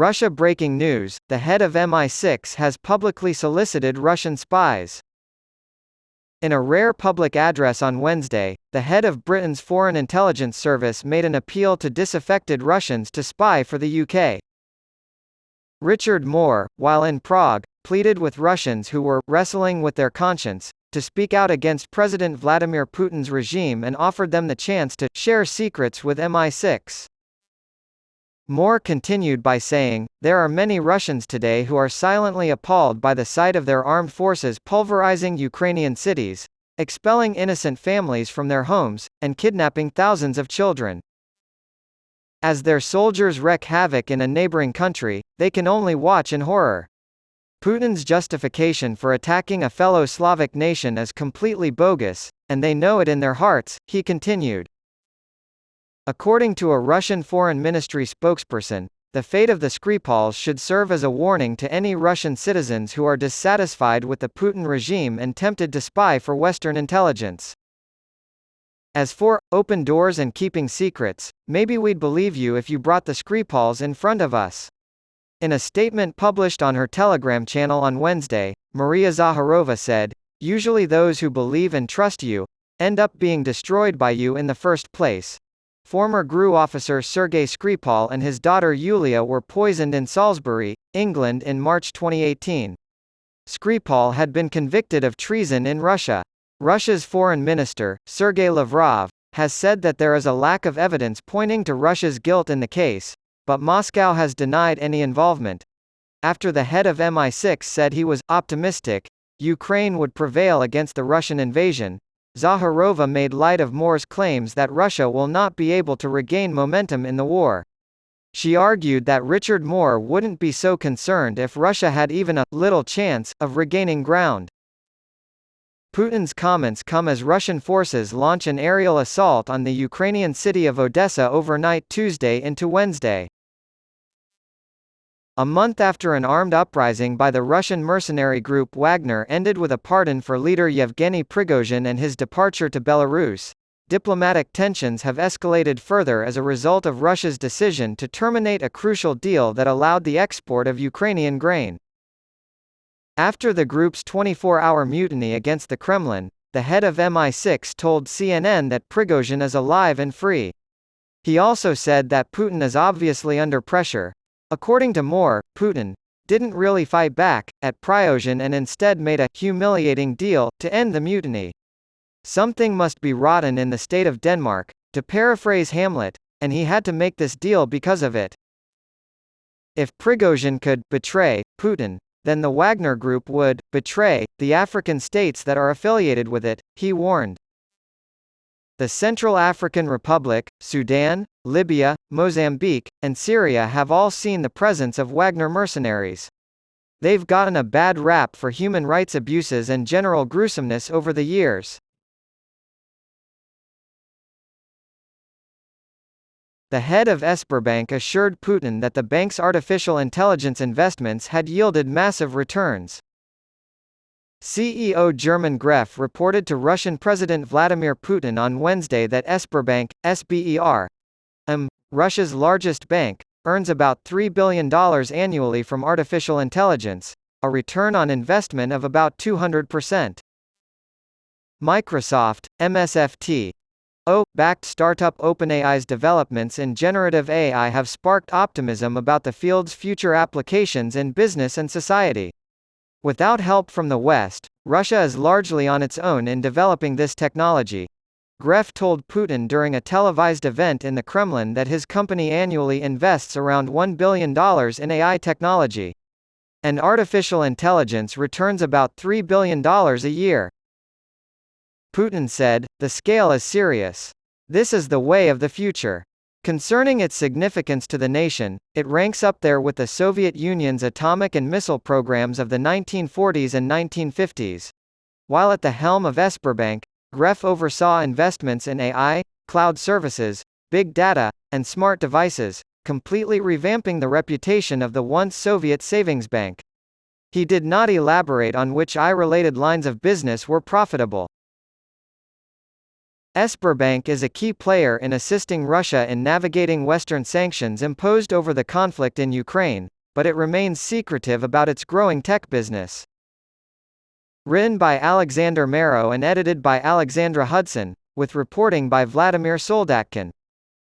Russia breaking news, the head of MI6 has publicly solicited Russian spies. In a rare public address on Wednesday, the head of Britain's Foreign Intelligence Service made an appeal to disaffected Russians to spy for the UK. Richard Moore, while in Prague, pleaded with Russians who were wrestling with their conscience to speak out against President Vladimir Putin's regime and offered them the chance to share secrets with MI6. Moore continued by saying, "There are many Russians today who are silently appalled by the sight of their armed forces pulverizing Ukrainian cities, expelling innocent families from their homes, and kidnapping thousands of children. As their soldiers wreak havoc in a neighboring country, they can only watch in horror. Putin's justification for attacking a fellow Slavic nation is completely bogus, and they know it in their hearts," he continued. According to a Russian Foreign Ministry spokesperson, the fate of the Skripals should serve as a warning to any Russian citizens who are dissatisfied with the Putin regime and tempted to spy for Western intelligence. As for open doors and keeping secrets, maybe we'd believe you if you brought the Skripals in front of us. In a statement published on her Telegram channel on Wednesday, Maria Zakharova said, "Usually those who believe and trust you end up being destroyed by you in the first place." Former GRU officer Sergei Skripal and his daughter Yulia were poisoned in Salisbury, England in March 2018. Skripal had been convicted of treason in Russia. Russia's foreign minister, Sergei Lavrov, has said that there is a lack of evidence pointing to Russia's guilt in the case, but Moscow has denied any involvement. After the head of MI6 said he was optimistic Ukraine would prevail against the Russian invasion, Zakharova made light of Moore's claims that Russia will not be able to regain momentum in the war. She argued that Richard Moore wouldn't be so concerned if Russia had even a little chance of regaining ground. Putin's comments come as Russian forces launch an aerial assault on the Ukrainian city of Odessa overnight Tuesday into Wednesday. A month after an armed uprising by the Russian mercenary group Wagner ended with a pardon for leader Yevgeny Prigozhin and his departure to Belarus, diplomatic tensions have escalated further as a result of Russia's decision to terminate a crucial deal that allowed the export of Ukrainian grain. After the group's 24-hour mutiny against the Kremlin, the head of MI6 told CNN that Prigozhin is alive and free. He also said that Putin is obviously under pressure. According to Moore, Putin didn't really fight back at Prigozhin and instead made a humiliating deal to end the mutiny. "Something must be rotten in the state of Denmark," to paraphrase Hamlet, and he had to make this deal because of it. If Prigozhin could betray Putin, then the Wagner Group would betray the African states that are affiliated with it, he warned. The Central African Republic, Sudan, Libya, Mozambique, and Syria have all seen the presence of Wagner mercenaries. They've gotten a bad rap for human rights abuses and general gruesomeness over the years. The head of Sberbank assured Putin that the bank's artificial intelligence investments had yielded massive returns. CEO German Greff reported to Russian President Vladimir Putin on Wednesday that Sberbank, SBER, Russia's largest bank, earns about $3 billion annually from artificial intelligence, a return on investment of about 200%. Microsoft, MSFT, backed startup OpenAI's developments in generative AI have sparked optimism about the field's future applications in business and society. Without help from the West, Russia is largely on its own in developing this technology. Greff told Putin during a televised event in the Kremlin that his company annually invests around $1 billion in AI technology. And artificial intelligence returns about $3 billion a year. Putin said, "The scale is serious. This is the way of the future. Concerning its significance to the nation, it ranks up there with the Soviet Union's atomic and missile programs of the 1940s and 1950s. While at the helm of Sberbank, Greff oversaw investments in AI, cloud services, big data, and smart devices, completely revamping the reputation of the once Soviet savings bank. He did not elaborate on which AI-related lines of business were profitable. Sberbank is a key player in assisting Russia in navigating Western sanctions imposed over the conflict in Ukraine, but it remains secretive about its growing tech business. Written by Alexander Marrow and edited by Alexandra Hudson, with reporting by Vladimir Soldatkin.